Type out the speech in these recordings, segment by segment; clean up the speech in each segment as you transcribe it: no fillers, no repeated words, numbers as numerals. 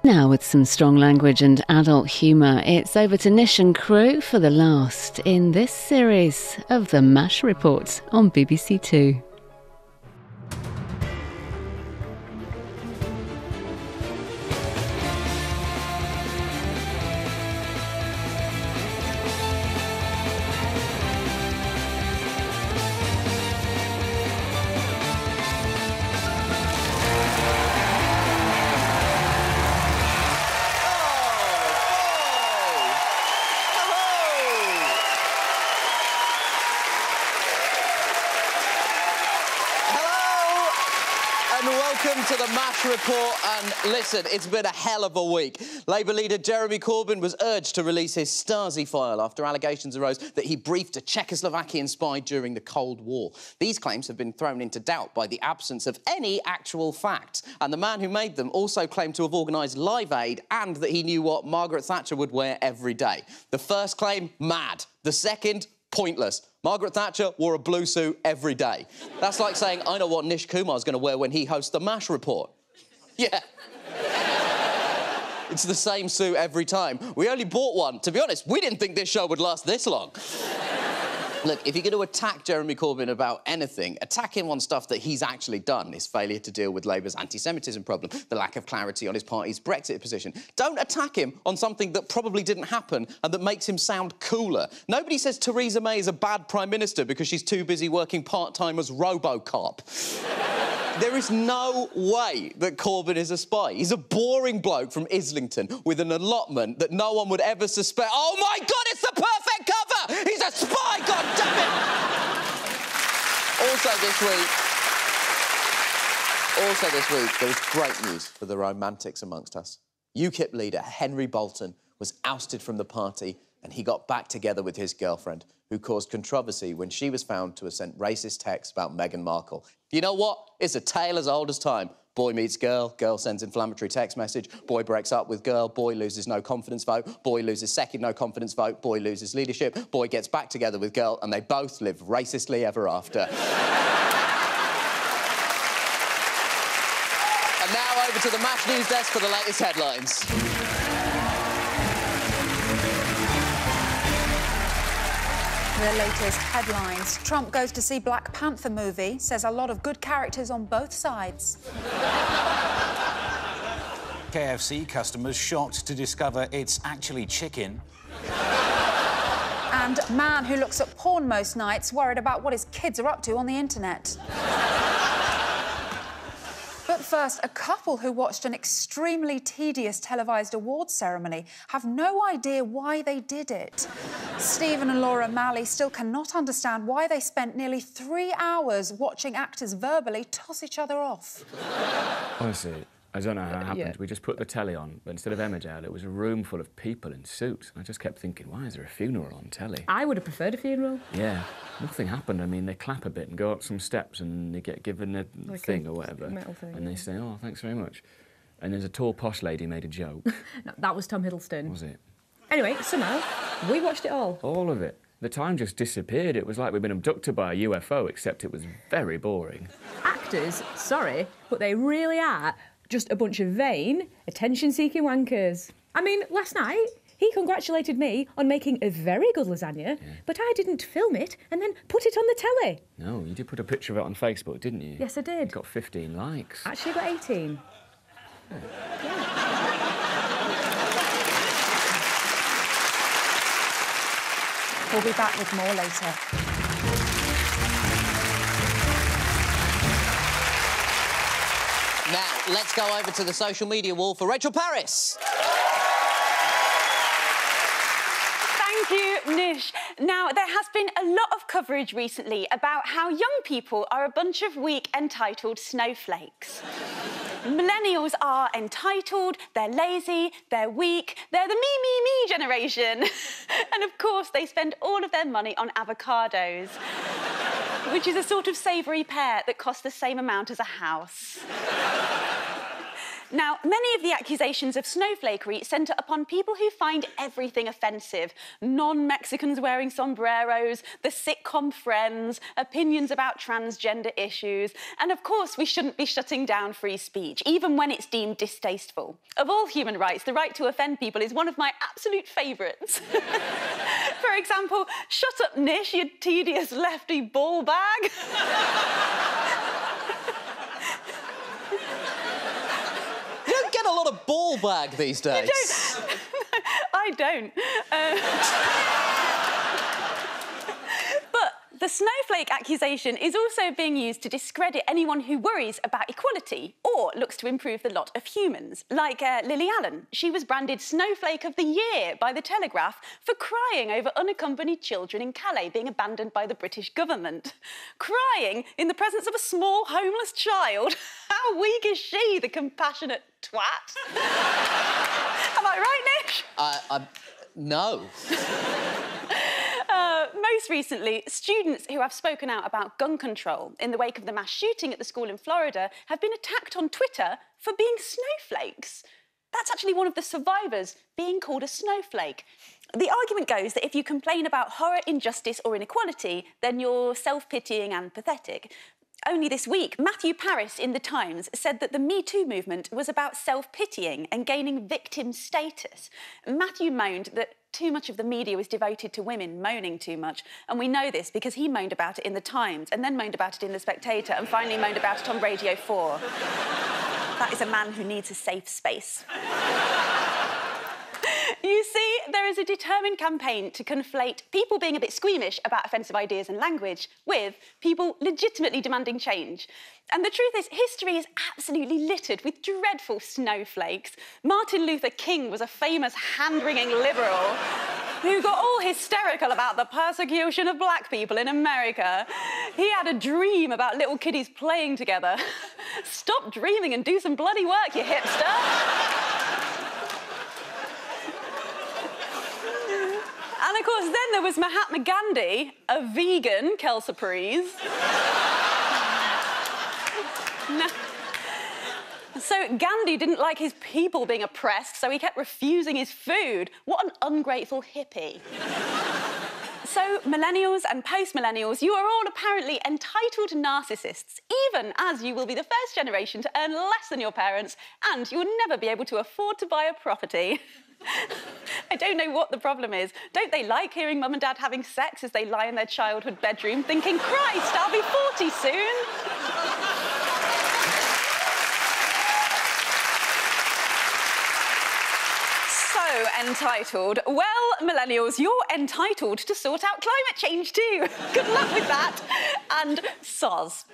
Now with some strong language and adult humour, it's over to Nish and crew for the last in this series of The MASH Report on BBC Two. Welcome to the MASH Report, and listen, it's been a hell of a week. Labour leader Jeremy Corbyn was urged to release his Stasi file after allegations arose that he briefed a Czechoslovakian spy during the Cold War. These claims have been thrown into doubt by the absence of any actual facts, and the man who made them also claimed to have organised Live Aid and that he knew what Margaret Thatcher would wear every day. The first claim, mad. The second, pointless. Margaret Thatcher wore a blue suit every day. That's like saying, I know what Nish Kumar's going to wear when he hosts the MASH Report. Yeah. It's the same suit every time. We only bought one. To be honest, we didn't think this show would last this long. Look, if you're going to attack Jeremy Corbyn about anything, attack him on stuff that he's actually done, his failure to deal with Labour's anti-Semitism problem, the lack of clarity on his party's Brexit position. Don't attack him on something that probably didn't happen and that makes him sound cooler. Nobody says Theresa May is a bad Prime Minister because she's too busy working part-time as RoboCop. There is no way that Corbyn is a spy. He's a boring bloke from Islington with an allotment that no one would ever suspect. Oh, my God, it's the perfect cover! He's a spy, God damn it! Also this week, there was great news for the romantics amongst us. UKIP leader Henry Bolton was ousted from the party and he got back together with his girlfriend, who caused controversy when she was found to have sent racist texts about Meghan Markle. You know what? It's a tale as old as time. Boy meets girl, girl sends inflammatory text message, boy breaks up with girl, boy loses no confidence vote, boy loses second no confidence vote, boy loses leadership, boy gets back together with girl, and they both live racistly ever after. And now over to the MASH News Desk for the latest headlines. The latest headlines. Trump goes to see Black Panther movie, says a lot of good characters on both sides. KFC customers shocked to discover it's actually chicken. And man who looks at porn most nights, worried about what his kids are up to on the internet. But first, a couple who watched an extremely tedious televised awards ceremony have no idea why they did it. Stephen and Laura Malley still cannot understand why they spent nearly 3 hours watching actors verbally toss each other off. Honestly, I don't know how it happened. We just put the telly on, but instead of Emmerdale, it was a room full of people in suits. I just kept thinking, why is there a funeral on telly? I would have preferred a funeral. Yeah, nothing happened. I mean, they clap a bit and go up some steps and they get given a like thing a or whatever. metal thing, and they say, oh, thanks very much. And there's a tall, posh lady made a joke. No, that was Tom Hiddleston. Was it? Anyway, somehow, we watched it all. All of it. The time just disappeared. It was like we'd been abducted by a UFO, except it was very boring. Actors, sorry, but they really are just a bunch of vain, attention-seeking wankers. I mean, last night, he congratulated me on making a very good lasagna, but I didn't film it and then put it on the telly. No, you did put a picture of it on Facebook, didn't you? Yes, I did. It got 15 likes. Actually, I got 18. Yeah. We'll be back with more later. Now, let's go over to the social media wall for Rachel Parris. Thank you, Nish. Now, there has been a lot of coverage recently about how young people are a bunch of weak, entitled snowflakes. Millennials are entitled, they're lazy, they're weak, they're the me generation. And of course, they spend all of their money on avocados, which is a sort of savoury pear that costs the same amount as a house. Now, many of the accusations of snowflakery centre upon people who find everything offensive. Non-Mexicans wearing sombreros, the sitcom Friends, opinions about transgender issues, and of course we shouldn't be shutting down free speech, even when it's deemed distasteful. Of all human rights, the right to offend people is one of my absolute favourites. For example, shut up, Nish, you tedious lefty ball bag. You don't get a lot of ball bag these days. You don't. I don't. But the snowflake accusation is also being used to discredit anyone who worries about equality or looks to improve the lot of humans. Like Lily Allen. She was branded Snowflake of the Year by The Telegraph for crying over unaccompanied children in Calais being abandoned by the British government. Crying in the presence of a small homeless child? How weak is she, the compassionate twat? Am I right, Nish? No. Most recently, students who have spoken out about gun control in the wake of the mass shooting at the school in Florida have been attacked on Twitter for being snowflakes. That's actually one of the survivors being called a snowflake. The argument goes that if you complain about horror, injustice or inequality, then you're self-pitying and pathetic. Only this week, Matthew Parris in The Times said that the Me Too movement was about self-pitying and gaining victim status. Matthew moaned that too much of the media was devoted to women moaning too much, and we know this because he moaned about it in The Times and then moaned about it in The Spectator and finally moaned about it on Radio 4. That is a man who needs a safe space. You see, there is a determined campaign to conflate people being a bit squeamish about offensive ideas and language with people legitimately demanding change. And the truth is, history is absolutely littered with dreadful snowflakes. Martin Luther King was a famous hand-wringing liberal who got all hysterical about the persecution of black people in America. He had a dream about little kiddies playing together. Stop dreaming and do some bloody work, you hipster. And of course, then there was Mahatma Gandhi, a vegan, quelle surprise. No. So Gandhi didn't like his people being oppressed, so he kept refusing his food. What an ungrateful hippie. So millennials and post-millennials, you are all apparently entitled narcissists, even as you will be the first generation to earn less than your parents, and you will never be able to afford to buy a property. I don't know what the problem is. Don't they like hearing mum and dad having sex as they lie in their childhood bedroom thinking, Christ, I'll be 40 soon? So entitled. Well, millennials, you're entitled to sort out climate change too. Good luck with that. And soz.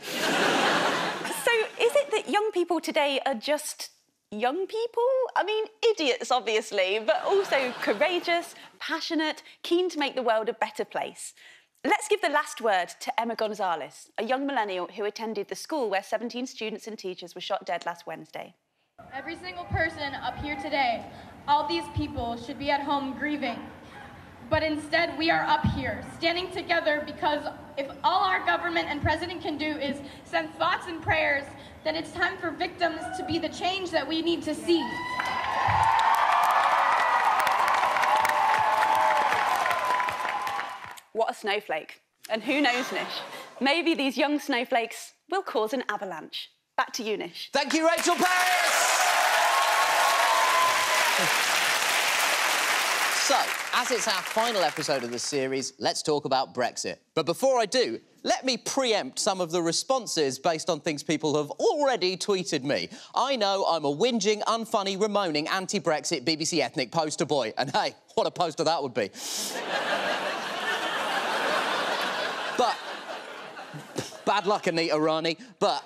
So is it that young people today are just young people? I mean, idiots, obviously, but also courageous, passionate, keen to make the world a better place. Let's give the last word to Emma Gonzalez, a young millennial who attended the school where 17 students and teachers were shot dead last Wednesday. Every single person up here today, all these people should be at home grieving. But instead, we are up here, standing together because if all our government and president can do is send thoughts and prayers, then it's time for victims to be the change that we need to see. What a snowflake. And who knows, Nish? Maybe these young snowflakes will cause an avalanche. Back to you, Nish. Thank you, Rachel Parris! So, as it's our final episode of the series, let's talk about Brexit. But before I do, let me preempt some of the responses based on things people have already tweeted me. I know I'm a whinging, unfunny, bemoaning, anti-Brexit BBC ethnic poster boy. And hey, what a poster that would be. But... bad luck, Anita Rani. But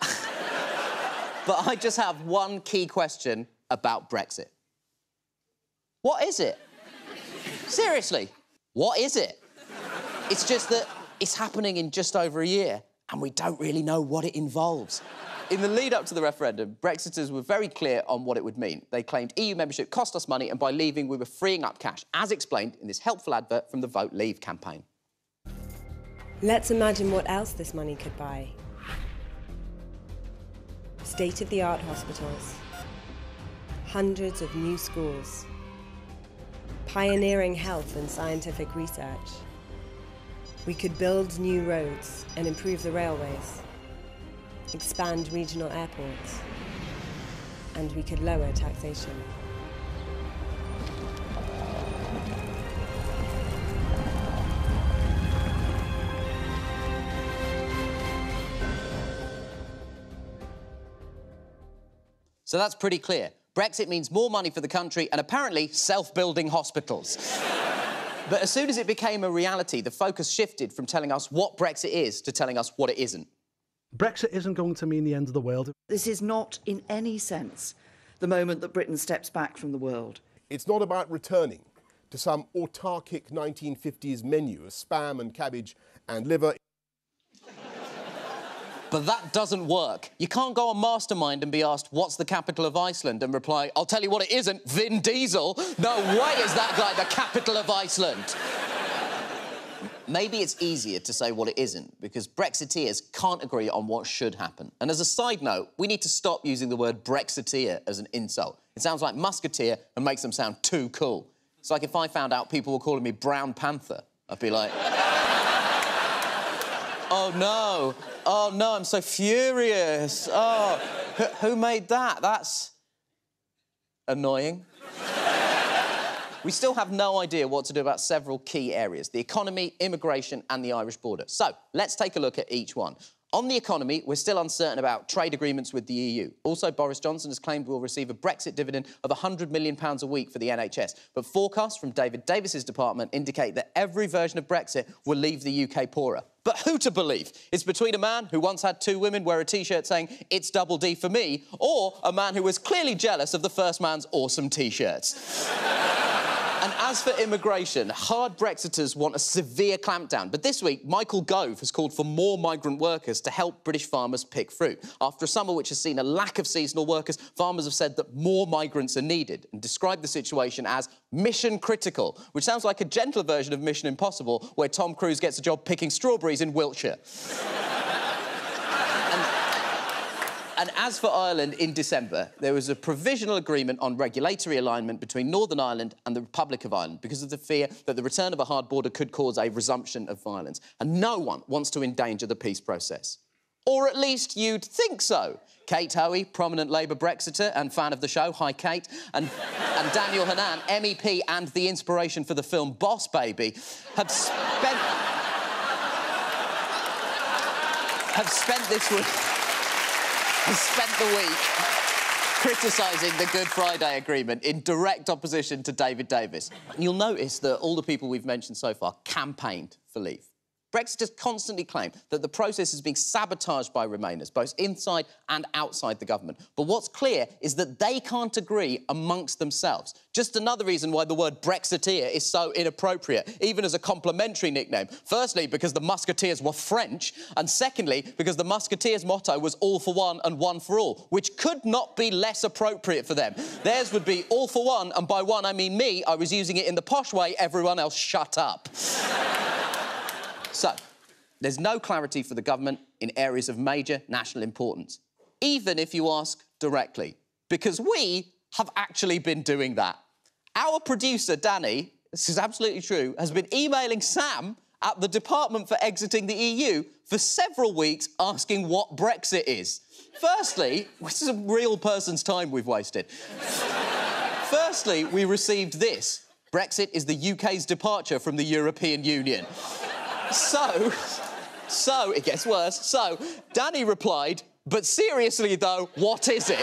I just have one key question about Brexit. What is it? Seriously, what is it? It's just that it's happening in just over a year and we don't really know what it involves. In the lead-up to the referendum, Brexiters were very clear on what it would mean. They claimed EU membership cost us money and by leaving we were freeing up cash, as explained in this helpful advert from the Vote Leave campaign. Let's imagine what else this money could buy. State-of-the-art hospitals, hundreds of new schools, pioneering health and scientific research. We could build new roads and improve the railways, expand regional airports, and we could lower taxation. So that's pretty clear. Brexit means more money for the country and apparently self-building hospitals. But as soon as it became a reality, the focus shifted from telling us what Brexit is to telling us what it isn't. Brexit isn't going to mean the end of the world. This is not, in any sense, the moment that Britain steps back from the world. It's not about returning to some autarkic 1950s menu of spam and cabbage and liver. But that doesn't work. You can't go on Mastermind and be asked, what's the capital of Iceland? And reply, I'll tell you what it isn't, Vin Diesel. No way is that guy the capital of Iceland. Maybe it's easier to say what it isn't, because Brexiteers can't agree on what should happen. And as a side note, we need to stop using the word Brexiteer as an insult. It sounds like Musketeer and makes them sound too cool. It's like if I found out people were calling me Brown Panther, I'd be like... Oh, no, I'm so furious. Oh, who made that? That's annoying. We still have no idea what to do about several key areas: the economy, immigration and the Irish border. So, let's take a look at each one. On the economy, we're still uncertain about trade agreements with the EU. Also, Boris Johnson has claimed we'll receive a Brexit dividend of £100 million a week for the NHS. But forecasts from David Davis's department indicate that every version of Brexit will leave the UK poorer. But who to believe? It's between a man who once had two women wear a T-shirt saying, "It's double D for me," or a man who was clearly jealous of the first man's awesome T-shirts. And as for immigration, hard Brexiters want a severe clampdown. But this week, Michael Gove has called for more migrant workers to help British farmers pick fruit. After a summer which has seen a lack of seasonal workers, farmers have said that more migrants are needed and described the situation as mission critical, which sounds like a gentler version of Mission Impossible, where Tom Cruise gets a job picking strawberries in Wiltshire. And as for Ireland, in December, there was a provisional agreement on regulatory alignment between Northern Ireland and the Republic of Ireland because of the fear that the return of a hard border could cause a resumption of violence. And no one wants to endanger the peace process. Or at least you'd think so. Kate Hoey, prominent Labour Brexiter and fan of the show, hi Kate, and Daniel Hannan, MEP and the inspiration for the film Boss Baby, have spent the week criticising the Good Friday Agreement in direct opposition to David Davis. And you'll notice that all the people we've mentioned so far campaigned for leave. Brexiters constantly claim that the process is being sabotaged by Remainers, both inside and outside the government. But what's clear is that they can't agree amongst themselves. Just another reason why the word Brexiteer is so inappropriate, even as a complimentary nickname. Firstly, because the Musketeers were French, and secondly, because the Musketeers' motto was all for one and one for all, which could not be less appropriate for them. Theirs would be all for one, and by one I mean me. I was using it in the posh way, everyone else shut up. So, there's no clarity for the government in areas of major national importance, even if you ask directly, because we have actually been doing that. Our producer, Danny, this is absolutely true, has been emailing Sam at the Department for Exiting the EU for several weeks asking what Brexit is. Firstly, this is a real person's time we've wasted. Firstly, we received this. Brexit is the UK's departure from the European Union. So, it gets worse. So, Danny replied, but seriously, though, what is it?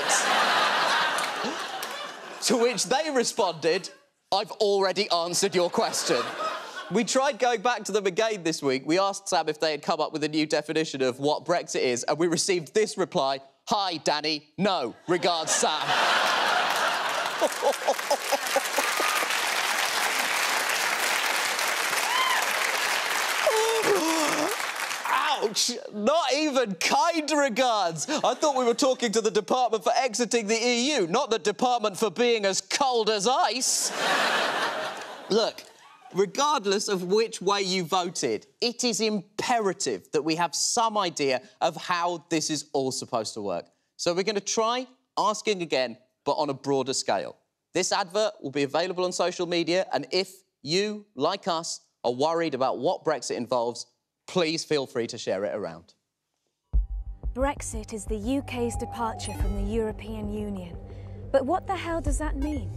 To which they responded, I've already answered your question. We tried going back to them again this week. We asked Sam if they had come up with a new definition of what Brexit is, and we received this reply, hi, Danny, no, regards, Sam. Ouch! Not even kind regards. I thought we were talking to the Department for Exiting the EU, not the Department for being as cold as ice. Look, regardless of which way you voted, it is imperative that we have some idea of how this is all supposed to work. So we're going to try asking again but on a broader scale. This advert will be available on social media, and if you, like us, are worried about what Brexit involves, please feel free to share it around. Brexit is the UK's departure from the European Union. But what the hell does that mean?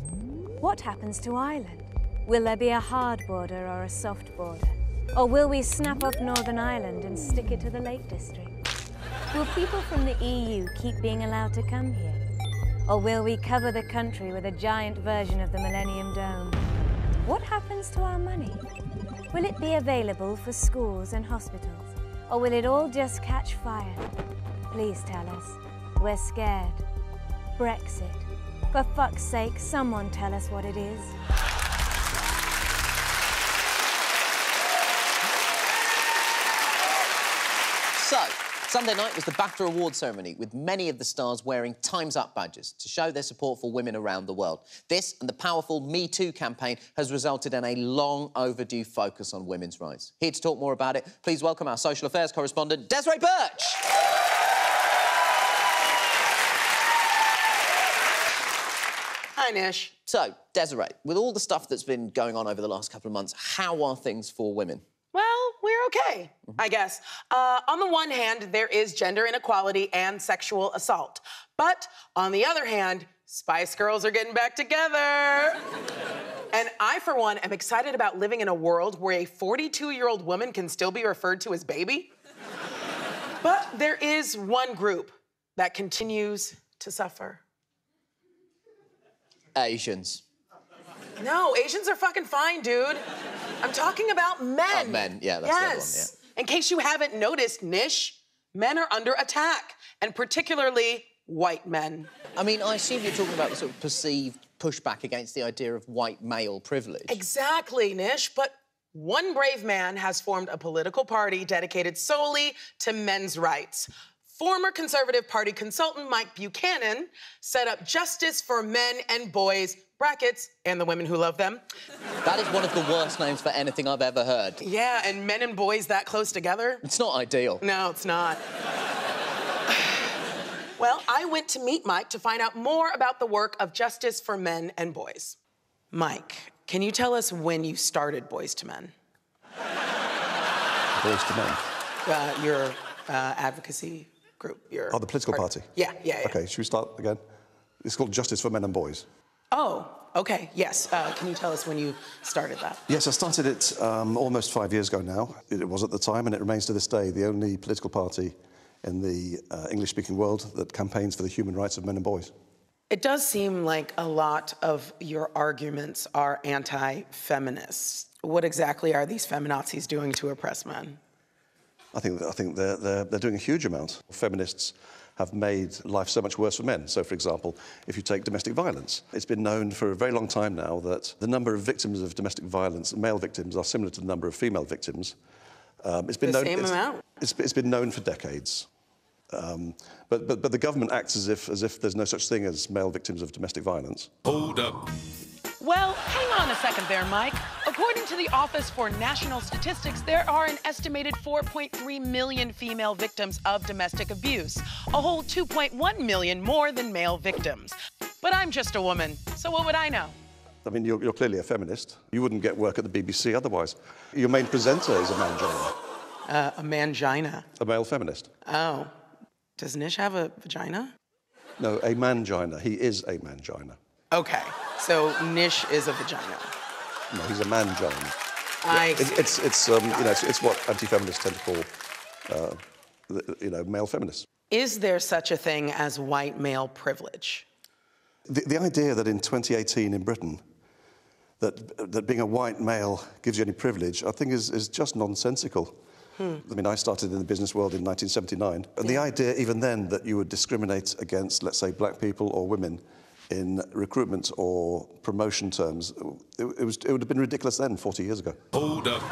What happens to Ireland? Will there be a hard border or a soft border? Or will we snap off Northern Ireland and stick it to the Lake District? Will people from the EU keep being allowed to come here? Or will we cover the country with a giant version of the Millennium Dome? What happens to our money? Will it be available for schools and hospitals? Or will it all just catch fire? Please tell us. We're scared. Brexit. For fuck's sake, someone tell us what it is. So, Sunday night was the BAFTA Awards ceremony, with many of the stars wearing Time's Up badges to show their support for women around the world. This and the powerful Me Too campaign has resulted in a long overdue focus on women's rights. Here to talk more about it, please welcome our social affairs correspondent, Desiree Burch. Hi, Nish. So, Desiree, with all the stuff that's been going on over the last couple of months, how are things for women? Well, we're okay, I guess. On the one hand, there is gender inequality and sexual assault. But on the other hand, Spice Girls are getting back together. And I, for one, am excited about living in a world where a 42-year-old woman can still be referred to as baby. But there is one group that continues to suffer. Asians. No, Asians are fucking fine, dude. I'm talking about men. Oh, men, yeah, that's the other one, yeah. In case you haven't noticed, Nish, men are under attack, and particularly white men. I mean, I assume you're talking about the sort of perceived pushback against the idea of white male privilege. Exactly, Nish, but one brave man has formed a political party dedicated solely to men's rights. Former Conservative Party consultant Mike Buchanan set up Justice for Men and Boys, brackets, and the women who love them. That is one of the worst names for anything I've ever heard. Yeah, and men and boys that close together? It's not ideal. No, it's not. Well, I went to meet Mike to find out more about the work of Justice for Men and Boys. Mike, can you tell us when you started Boys to Men? Boys to Men? Your advocacy group. The political party? Yeah. OK, should we start again? It's called Justice for Men and Boys. Oh, OK, yes. Can you tell us when you started that? Yes, I started it almost 5 years ago now. It was at the time, and it remains to this day, the only political party in the English-speaking world that campaigns for the human rights of men and boys. It does seem like a lot of your arguments are anti-feminist. What exactly are these feminazis doing to oppress men? I think they're doing a huge amount. Feminists have made life so much worse for men. So, for example, if you take domestic violence, it's been known for a very long time now that the number of victims of domestic violence, male victims, are similar to the number of female victims. It's been the same amount? It's been known for decades. But the government acts as if there's no such thing as male victims of domestic violence. Hold up. Well, hang on a second there, Mike. According to the Office for National Statistics, there are an estimated 4.3 million female victims of domestic abuse, a whole 2.1 million more than male victims. But I'm just a woman, so what would I know? I mean, you're clearly a feminist. You wouldn't get work at the BBC otherwise. Your main presenter is a mangina. A mangina? A male feminist. Oh. Does Nish have a vagina? No, a mangina. He is a mangina. Okay, so Nish is a vagina. No, he's a mangina. It's what anti-feminists tend to call, male feminists. Is there such a thing as white male privilege? The idea that in 2018 in Britain, that being a white male gives you any privilege, I think is just nonsensical. I mean, I started in the business world in 1979, and the idea even then that you would discriminate against, let's say, black people or women in recruitment or promotion terms, it would have been ridiculous then, 40 years ago. Hold up.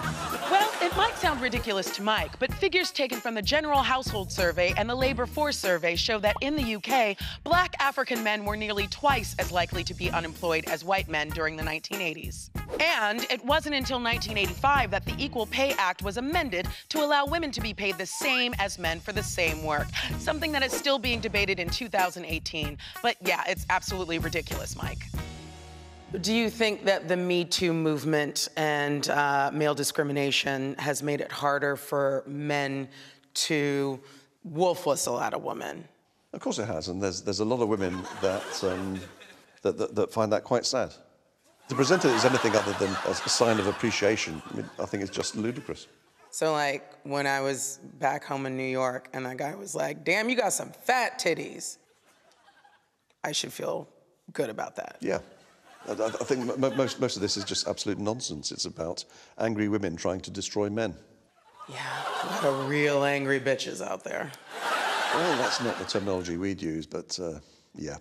Well, in Might sound ridiculous to Mike, but figures taken from the General Household Survey and the Labour Force Survey show that in the UK, black African men were nearly twice as likely to be unemployed as white men during the 1980s. And it wasn't until 1985 that the Equal Pay Act was amended to allow women to be paid the same as men for the same work, something that is still being debated in 2018. But yeah, it's absolutely ridiculous, Mike. Do you think that the Me Too movement and male discrimination has made it harder for men to wolf whistle at a woman? Of course it has, and there's a lot of women that, that find that quite sad. To present it as anything other than a sign of appreciation, I think it's just ludicrous. So, like, when I was back home in New York and that guy was like, damn, you got some fat titties, I should feel good about that. Yeah. I think most of this is just absolute nonsense. It's about angry women trying to destroy men. Yeah, a lot of real angry bitches out there. Well, that's not the terminology we'd use, but yeah.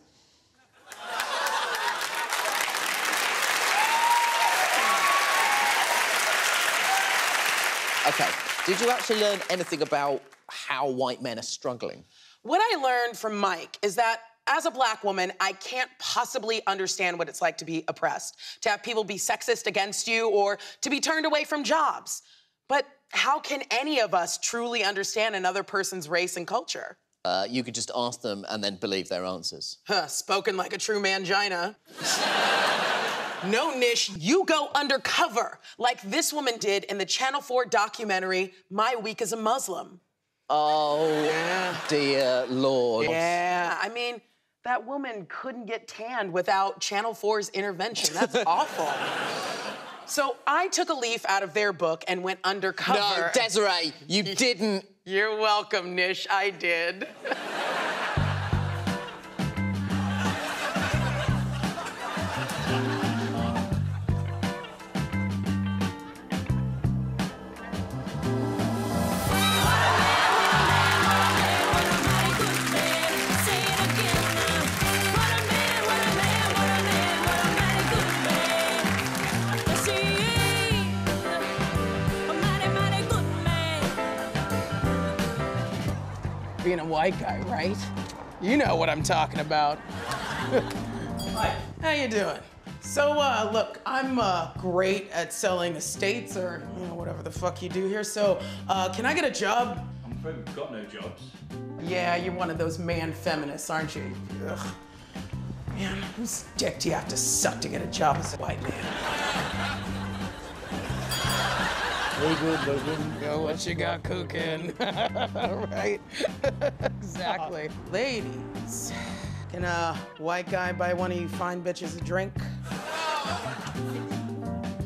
OK, did you actually learn anything about how white men are struggling? What I learned from Mike is that as a black woman, I can't possibly understand what it's like to be oppressed, to have people be sexist against you, or to be turned away from jobs. But how can any of us truly understand another person's race and culture? You could just ask them and then believe their answers. Huh, spoken like a true mangina. No, Nish, you go undercover, like this woman did in the Channel 4 documentary, My Week as a Muslim. Oh, yeah. Dear Lord. Yeah, I mean, that woman couldn't get tanned without Channel 4's intervention. That's awful. So I took a leaf out of their book and went undercover. No, Desiree, you didn't. You're welcome, Nish, I did. Being a white guy, right? You know what I'm talking about. Hi. How you doing? So, look, I'm great at selling estates or, you know, whatever the fuck you do here. So, can I get a job? I'm afraid we've got no jobs. Yeah, you're one of those man feminists, aren't you? Ugh. Man, whose dick do you have to suck to get a job as a white man? Go, what you got cooking? Right? Exactly. Ladies, can a white guy buy one of you fine bitches a drink?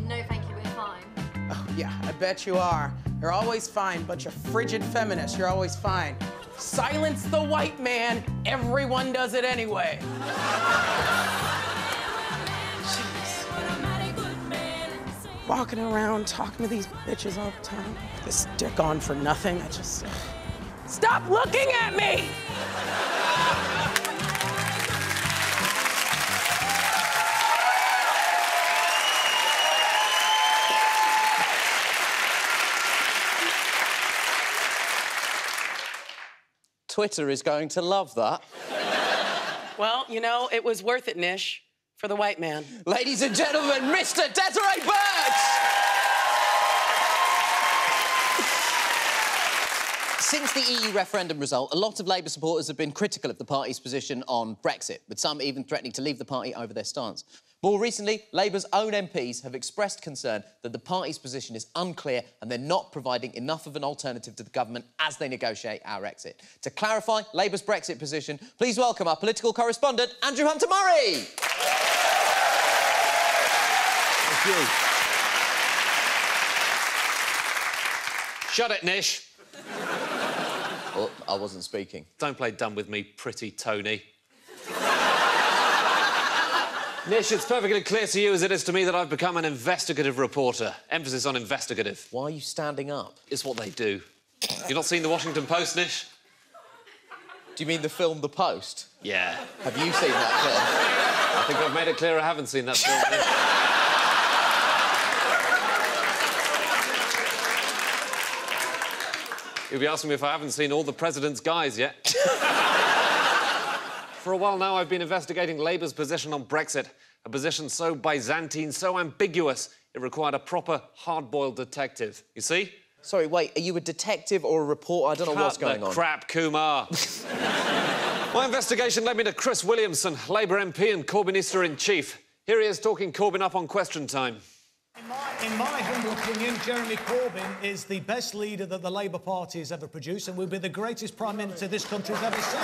No, thank you, we're fine. Oh, yeah, I bet you are. You're always fine, bunch of frigid feminists. You're always fine. Silence the white man. Everyone does it anyway. Walking around talking to these bitches all the time. This dick on for nothing. I just... Stop looking at me! Twitter is going to love that. Well, you know, it was worth it, Nish. For the white man. Ladies and gentlemen, Mr. Desiree Burch! Since the EU referendum result, a lot of Labour supporters have been critical of the party's position on Brexit, with some even threatening to leave the party over their stance. More recently, Labour's own MPs have expressed concern that the party's position is unclear and they're not providing enough of an alternative to the government as they negotiate our exit. To clarify Labour's Brexit position, please welcome our political correspondent, Andrew Hunter-Murray. Thank you. Shut it, Nish. Oh, I wasn't speaking. Don't play dumb with me, pretty Tony. Nish, it's perfectly clear to you as it is to me that I've become an investigative reporter. Emphasis on investigative. Why are you standing up? It's what they do. You've not seen the Washington Post, Nish? Do you mean the film The Post? Yeah. Have you seen that film? I think I've made it clear I haven't seen that film. You'll be asking me if I haven't seen all the president's guys yet. For a while now, I've been investigating Labour's position on Brexit. A position so Byzantine, so ambiguous, it required a proper, hard-boiled detective. You see? Sorry, wait, are you a detective or a reporter? I don't know what's going on. Crap, Kumar. My investigation led me to Chris Williamson, Labour MP and Corbynista-in-Chief. Here he is talking Corbyn up on Question Time. In my humble opinion, Jeremy Corbyn is the best leader that the Labour Party has ever produced and will be the greatest Prime Minister this country's ever seen.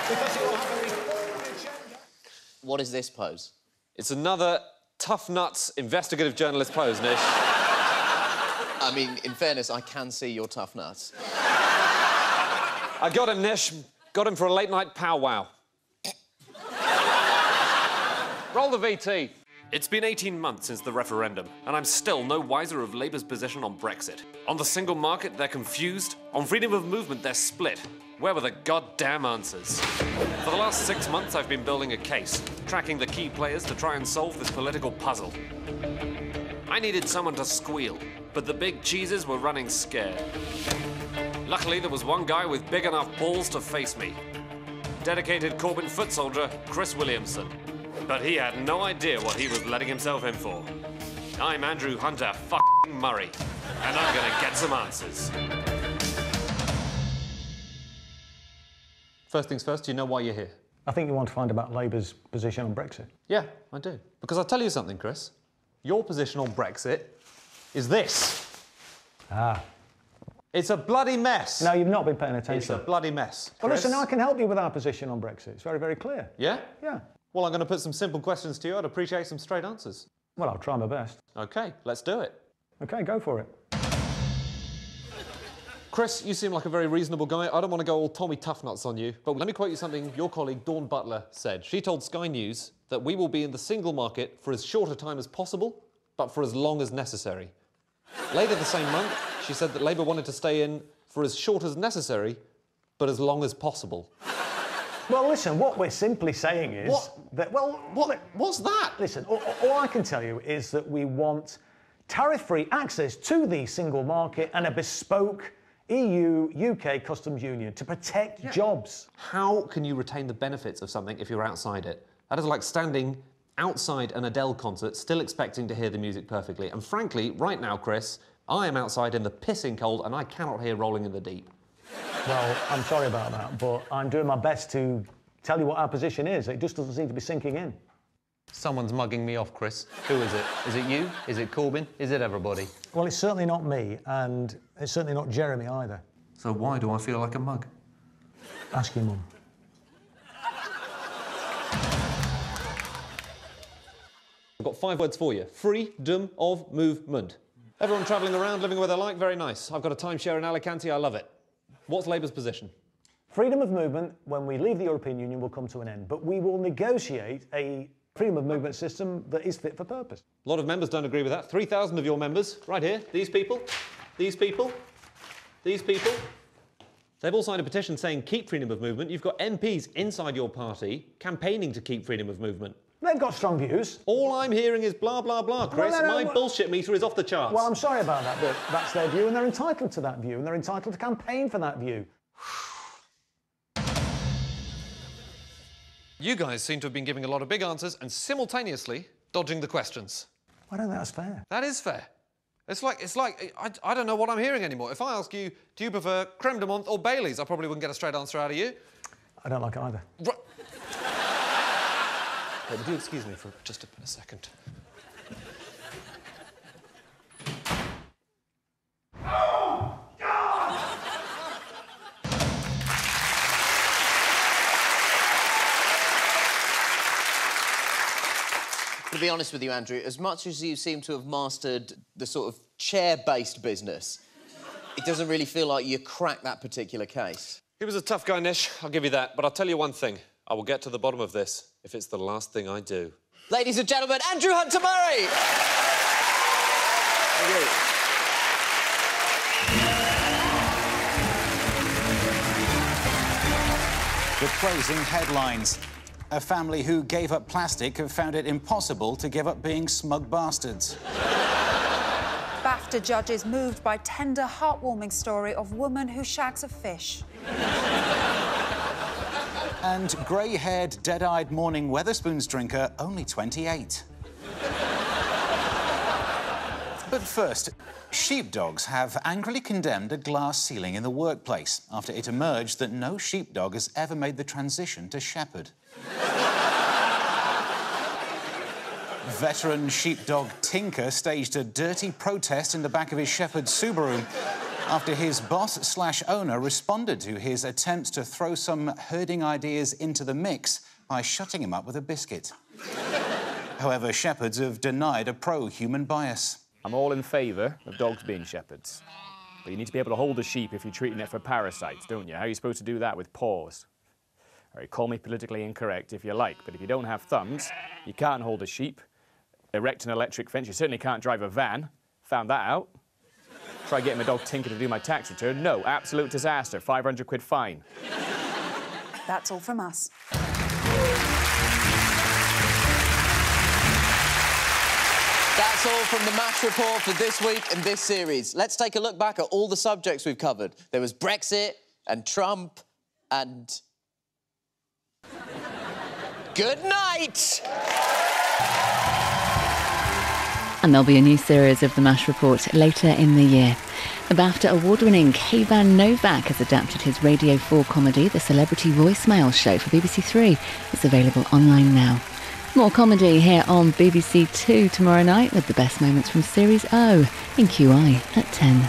Because he will have a reform agenda. What is this pose? It's another tough nuts investigative journalist pose, Nish. I mean, in fairness, I can see your tough nuts. I got him, Nish. Got him for a late-night powwow. Roll the VT. It's been 18 months since the referendum, and I'm still no wiser of Labour's position on Brexit. On the single market, they're confused. On freedom of movement, they're split. Where were the goddamn answers? For the last 6 months, I've been building a case, tracking the key players to try and solve this political puzzle. I needed someone to squeal, but the big cheeses were running scared. Luckily, there was one guy with big enough balls to face me. Dedicated Corbyn foot soldier, Chris Williamson. But he had no idea what he was letting himself in for. I'm Andrew Hunter f***ing Murray, and I'm gonna get some answers. First things first, do you know why you're here? I think you want to find about Labour's position on Brexit. Yeah, I do. Because I'll tell you something, Chris. Your position on Brexit is this. Ah. It's a bloody mess. No, you've not been paying attention. It's a bloody mess. Well, Chris. listen, I can help you with our position on Brexit. It's very, very clear. Yeah? Yeah. Well, I'm going to put some simple questions to you. I'd appreciate some straight answers. Well, I'll try my best. OK, let's do it. OK, go for it. Chris, you seem like a very reasonable guy. I don't want to go all Tommy Toughnuts on you, but let me quote you something your colleague Dawn Butler said. She told Sky News that we will be in the single market for as short a time as possible, but for as long as necessary. Later the same month, she said that Labour wanted to stay in for as short as necessary, but as long as possible. Well, listen, what we're simply saying is... that, well, what's that? Listen, all I can tell you is that we want tariff-free access to the single market and a bespoke EU-UK customs union to protect jobs. How can you retain the benefits of something if you're outside it? That is like standing outside an Adele concert, still expecting to hear the music perfectly. And frankly, right now, Chris, I am outside in the pissing cold and I cannot hear Rolling in the Deep. Well, I'm sorry about that, but I'm doing my best to tell you what our position is. It just doesn't seem to be sinking in. Someone's mugging me off, Chris. Who is it? Is it you? Is it Corbyn? Is it everybody? Well, it's certainly not me, and it's certainly not Jeremy either. So why do I feel like a mug? Ask your mum. I've got 5 words for you. Freedom of movement. Everyone travelling around, living where they like, very nice. I've got a timeshare in Alicante, I love it. What's Labour's position? Freedom of movement, when we leave the European Union, will come to an end, but we will negotiate a freedom of movement system that is fit for purpose. A lot of members don't agree with that. 3,000 of your members, right here, these people, these people, these people. They've all signed a petition saying keep freedom of movement. You've got MPs inside your party campaigning to keep freedom of movement. They've got strong views. All I'm hearing is blah, blah, blah, Chris. My bullshit meter is off the charts. Well, I'm sorry about that, but that's their view, and they're entitled to that view, and they're entitled to campaign for that view. You guys seem to have been giving a lot of big answers and simultaneously dodging the questions. I don't think that's fair. That is fair. It's like I don't know what I'm hearing anymore. If I ask you, do you prefer creme de menthe or Baileys, I probably wouldn't get a straight answer out of you. I don't like either. Right. Would you excuse me for just a second? To be honest with you, Andrew, as much as you seem to have mastered the sort of chair-based business, it doesn't really feel like you cracked that particular case. He was a tough guy, Nish, I'll give you that. But I'll tell you one thing. I will get to the bottom of this if it's the last thing I do. Ladies and gentlemen, Andrew Hunter Murray! The closing headlines. A family who gave up plastic have found it impossible to give up being smug bastards. BAFTA judges moved by tender, heartwarming story of woman who shags a fish. And grey-haired, dead-eyed morning Wetherspoons drinker, only 28. But first, sheepdogs have angrily condemned a glass ceiling in the workplace after it emerged that no sheepdog has ever made the transition to shepherd. Veteran sheepdog Tinker staged a dirty protest in the back of his shepherd Subaru after his boss/owner responded to his attempts to throw some herding ideas into the mix by shutting him up with a biscuit. However, shepherds have denied a pro-human bias. I'm all in favour of dogs being shepherds. But you need to be able to hold a sheep if you're treating it for parasites, don't you? How are you supposed to do that with paws? All right, call me politically incorrect if you like, but if you don't have thumbs, you can't hold a sheep, erect an electric fence, you certainly can't drive a van. Found that out. Try getting my dog Tinker to do my tax return. No, absolute disaster. 500 quid fine. That's all from us. That's all from the MASH report for this week and this series. Let's take a look back at all the subjects we've covered. There was Brexit and Trump and... Good night! And there'll be a new series of the MASH report later in the year. The BAFTA award-winning Kayvan Novak has adapted his Radio 4 comedy, The Celebrity Voicemail Show, for BBC Three. It's available online now. More comedy here on BBC Two tomorrow night with the best moments from Series O in QI at 10.